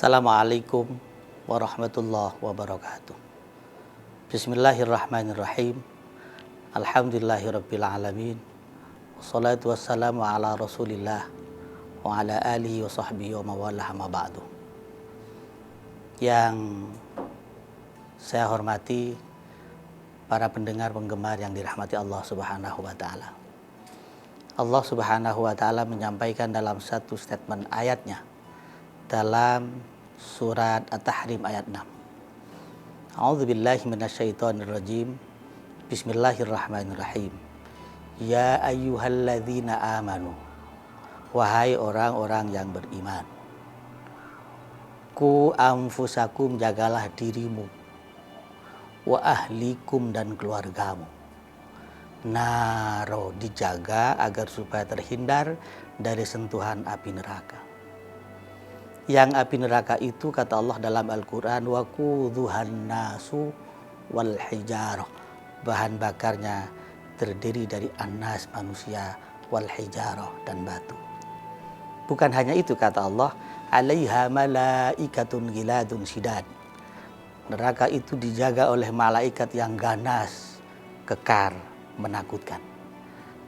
Assalamualaikum warahmatullahi wabarakatuh. Bismillahirrahmanirrahim. Alhamdulillahirabbil alamin. Wassalatu wassalamu ala Rasulillah wa ala alihi wa sahbihi wa mawalah ma ba'du. Yang saya hormati para pendengar penggemar yang dirahmati Allah Subhanahu wa taala. Allah Subhanahu wa taala menyampaikan dalam satu statement ayatnya dalam surat At-Tahrim ayat 6. A'udzubillahi minasyaitonirrajim. Bismillahirrahmanirrahim. Ya ayyuhalladzina amanu. Wahai orang-orang yang beriman. Ku anfusakum, jagalah dirimu. Wa ahlikum, dan keluargamu. Naro, dijaga agar supaya terhindar dari sentuhan api neraka. Yang api neraka itu kata Allah dalam Al-Quran, waquduhan nasu wal hijarah. Bahan bakarnya terdiri dari annas, manusia, wal hijarah, dan batu. Bukan hanya itu kata Allah, alaiha malaikatun giladun syidad. Neraka itu dijaga oleh malaikat yang ganas, kekar, menakutkan.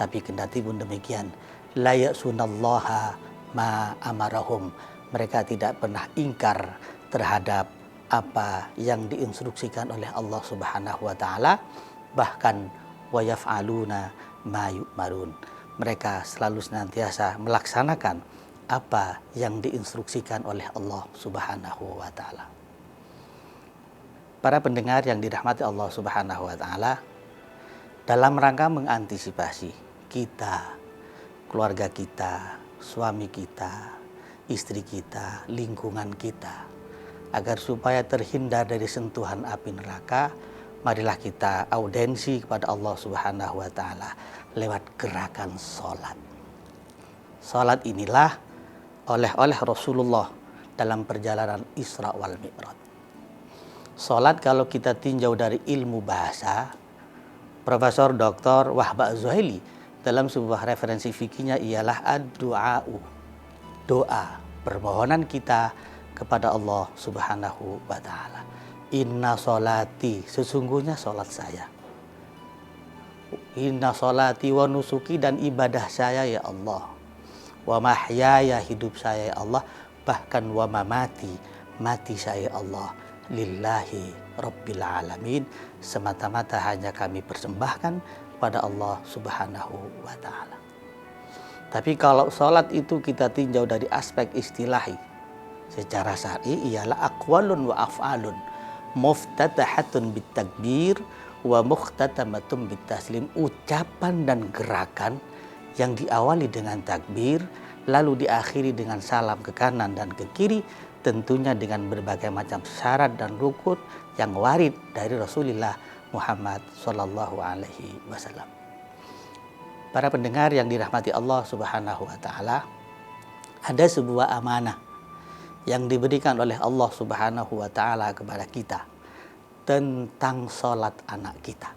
Tapi kendati pun demikian, la ya'sunallaha ma amarahum. Mereka tidak pernah ingkar terhadap apa yang diinstruksikan oleh Allah Subhanahu wa taala, bahkan wa yaf'aluna ma yu'marun. Mereka selalu senantiasa melaksanakan apa yang diinstruksikan oleh Allah Subhanahu wa taala. Para pendengar yang dirahmati Allah Subhanahu wa taala, dalam rangka mengantisipasi kita, keluarga kita, suami kita, istri kita, lingkungan kita, agar supaya terhindar dari sentuhan api neraka, marilah kita audensi kepada Allah Subhanahu wa taala lewat gerakan salat. Salat inilah oleh Rasulullah dalam perjalanan Isra wal Mi'raj. Salat kalau kita tinjau dari ilmu bahasa, Profesor Dr. Wahbah Az-Zuhaili dalam sebuah referensi fikihnya ialah ad-du'a'u, doa, permohonan kita kepada Allah Subhanahu wa taala. Inna sholati, sesungguhnya salat saya. Inna sholati wa nusuki, dan ibadah saya ya Allah. Wa mahyaya, hidup saya ya Allah. Bahkan wa mamati, mati saya ya Allah. Lillahi rabbil alamin, semata-mata hanya kami persembahkan pada Allah Subhanahu wa taala. Tapi kalau salat itu kita tinjau dari aspek istilahi, secara syar'i ialah aqwalun wa af'alun muftatahatun bitakbir wa mukhtatamatun bitaslim, ucapan dan gerakan yang diawali dengan takbir lalu diakhiri dengan salam ke kanan dan ke kiri, tentunya dengan berbagai macam syarat dan rukun yang warid dari Rasulullah Muhammad sallallahu alaihi wasallam. Para pendengar yang dirahmati Allah Subhanahu wa taala, ada sebuah amanah yang diberikan oleh Allah Subhanahu wa taala kepada kita tentang salat anak kita.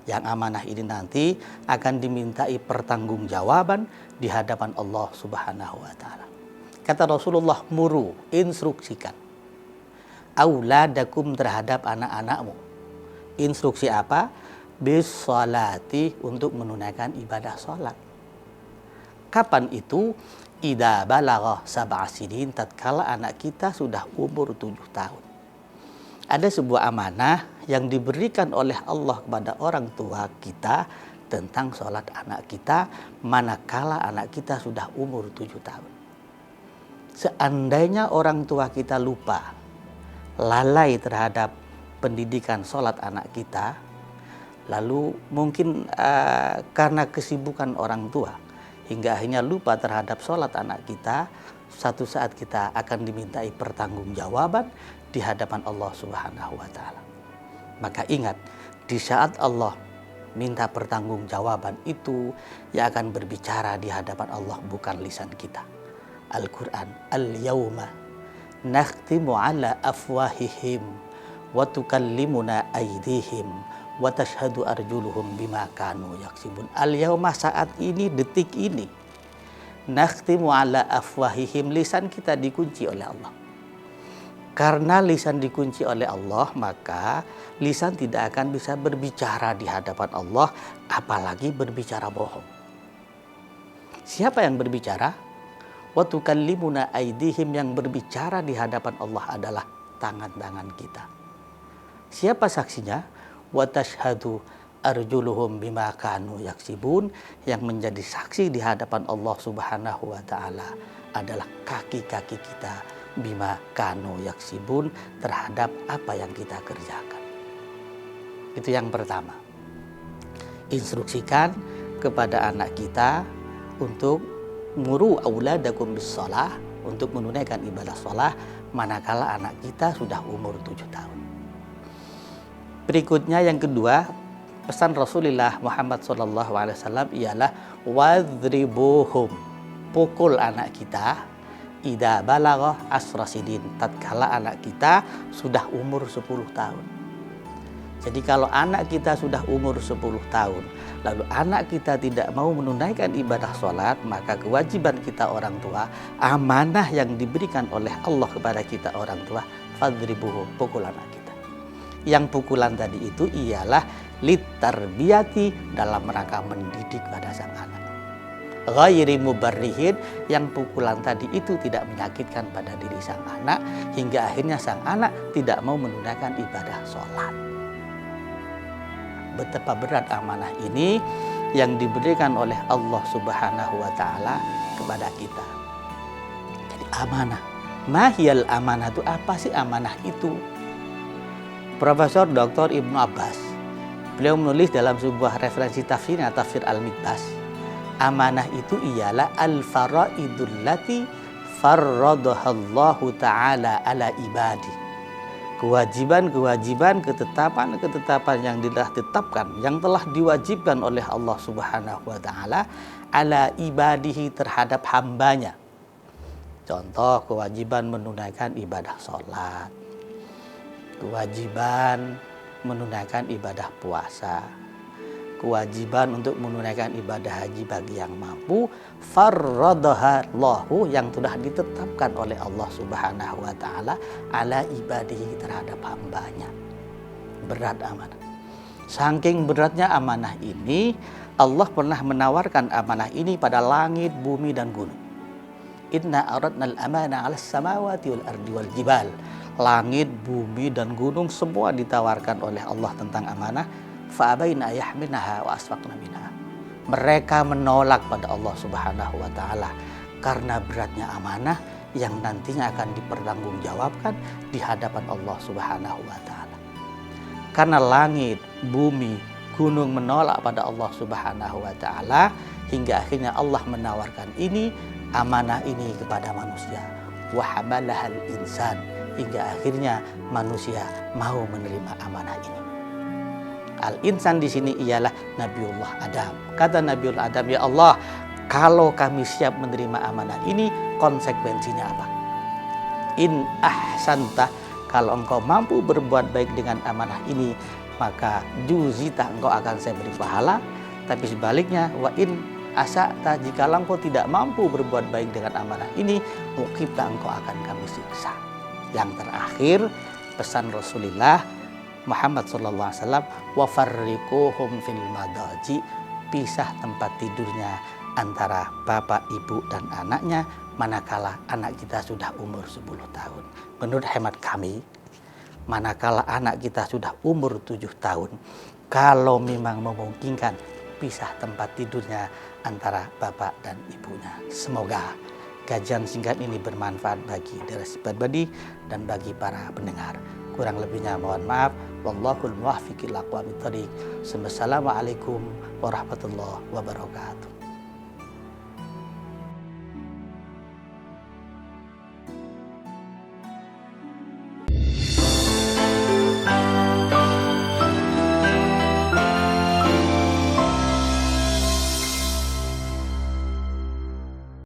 Yang amanah ini nanti akan dimintai pertanggungjawaban di hadapan Allah Subhanahu wa taala. Kata Rasulullah, muru, instruksikan auladakum, terhadap anak-anakmu. Instruksi apa? Bis sholati, untuk menunaikan ibadah sholat. Kapan itu? Idza balagha sab'a sinin, tatkala anak kita sudah umur 7 tahun. Ada sebuah amanah yang diberikan oleh Allah kepada orang tua kita tentang sholat anak kita manakala anak kita sudah umur 7 tahun. Seandainya orang tua kita lupa, lalai terhadap pendidikan sholat anak kita, lalu mungkin karena kesibukan orang tua hingga akhirnya lupa terhadap sholat anak kita, satu saat kita akan dimintai pertanggungjawaban di hadapan Allah Subhanahu wa taala. Maka ingat, di saat Allah minta pertanggungjawaban itu, yang akan berbicara di hadapan Allah bukan lisan kita. Al-Quran, al-yawma nakhtimu ala afwahihim wa tukallimuna aydihim wa tashhadu arjuluhum bima kanu yaksibun. Al-yawma, saat ini, detik ini, nakhtimu ala afwahihim, lisan kita dikunci oleh Allah. Karena lisan dikunci oleh Allah, maka lisan tidak akan bisa berbicara di hadapan Allah, apalagi berbicara bohong. Siapa yang berbicara? Wa tukallimuna aydihim, yang berbicara di hadapan Allah adalah tangan-tangan kita. Siapa saksinya? Wa tashhadu arjuluhum bima kanu yaksibun, yang menjadi saksi di hadapan Allah Subhanahu wa taala adalah kaki-kaki kita, bima kanu yaksibun, terhadap apa yang kita kerjakan. Itu yang pertama. Instruksikan kepada anak kita untuk muru auladakum bis shalah, untuk menunaikan ibadah shalah manakala anak kita sudah umur 7 tahun. Berikutnya yang kedua, pesan Rasulullah Muhammad SAW ialah wadribuhum, pukul anak kita idza balagha asra sidin, tatkala anak kita sudah umur 10 tahun. Jadi kalau anak kita sudah umur 10 tahun, lalu anak kita tidak mau menunaikan ibadah sholat, maka kewajiban kita orang tua, amanah yang diberikan oleh Allah kepada kita orang tua, fadribuhu, pukul anak kita. Yang pukulan tadi itu ialah litarbiyati, dalam rangka mendidik pada sang anak. Ghairi mubarrihin, yang pukulan tadi itu tidak menyakitkan pada diri sang anak, hingga akhirnya sang anak tidak mau menunaikan ibadah sholat. Betapa berat amanah ini yang diberikan oleh Allah Subhanahu wa taala kepada kita. Jadi amanah. Mahiyal amanah itu apa sih amanah itu? Profesor Dr. Ibnu Abbas, beliau menulis dalam sebuah referensi tafsirnya, Tafsir Al-Mikbas, amanah itu ialah al-faraidul lati farradahallahu ta'ala ala ibadi. Kewajiban-kewajiban, ketetapan-ketetapan yang ditetapkan, yang telah diwajibkan oleh Allah Subhanahu wa taala ala ibadihi, terhadap hambanya. Contoh, kewajiban menunaikan ibadah sholat, kewajiban menunaikan ibadah puasa, kewajiban untuk menunaikan ibadah haji bagi yang mampu, farradahallahu, yang sudah ditetapkan oleh Allah Subhanahu wa taala ala ibadihi, terhadap hambanya. Berat amanah. Saking beratnya amanah ini, Allah pernah menawarkan amanah ini pada langit, bumi dan gunung. Inna aradnal amana 'alas samawati wal ardi wal jibal. Langit, bumi dan gunung semua ditawarkan oleh Allah tentang amanah. Fa'abaina yahminaha wa asfaqna minha. Mereka menolak pada Allah Subhanahu wa taala karena beratnya amanah yang nantinya akan dipertanggungjawabkan di hadapan Allah Subhanahu wa taala. Karena langit, bumi, gunung menolak pada Allah Subhanahu wa taala, hingga akhirnya Allah menawarkan ini, amanah ini kepada manusia. Wa hamalahal insan, hingga akhirnya manusia mau menerima amanah ini. Al-insan di sini ialah Nabiullah Adam. Kata Nabiullah Adam, ya Allah, kalau kami siap menerima amanah ini, konsekuensinya apa? In ahsanta, kalau engkau mampu berbuat baik dengan amanah ini, maka juzita, engkau akan saya beri pahala. Tapi sebaliknya, wa in asa'ta, jika engkau tidak mampu berbuat baik dengan amanah ini, uqibta, engkau akan kami siksa. Yang terakhir, pesan Rasulullah Muhammad SAW, wa farriquhum fil madaji, pisah tempat tidurnya antara bapak, ibu dan anaknya manakala anak kita sudah umur 10 tahun. Menurut hemat kami, manakala anak kita sudah umur 7 tahun, kalau memang memungkinkan, pisah tempat tidurnya antara bapak dan ibunya. Semoga kajian singkat ini bermanfaat bagi diri pribadi dan bagi para pendengar. Kurang lebihnya mohon maaf. Wallahul muwaffiq ila aqwamit thoriq. Wassalamualaikum warahmatullahi wabarakatuh.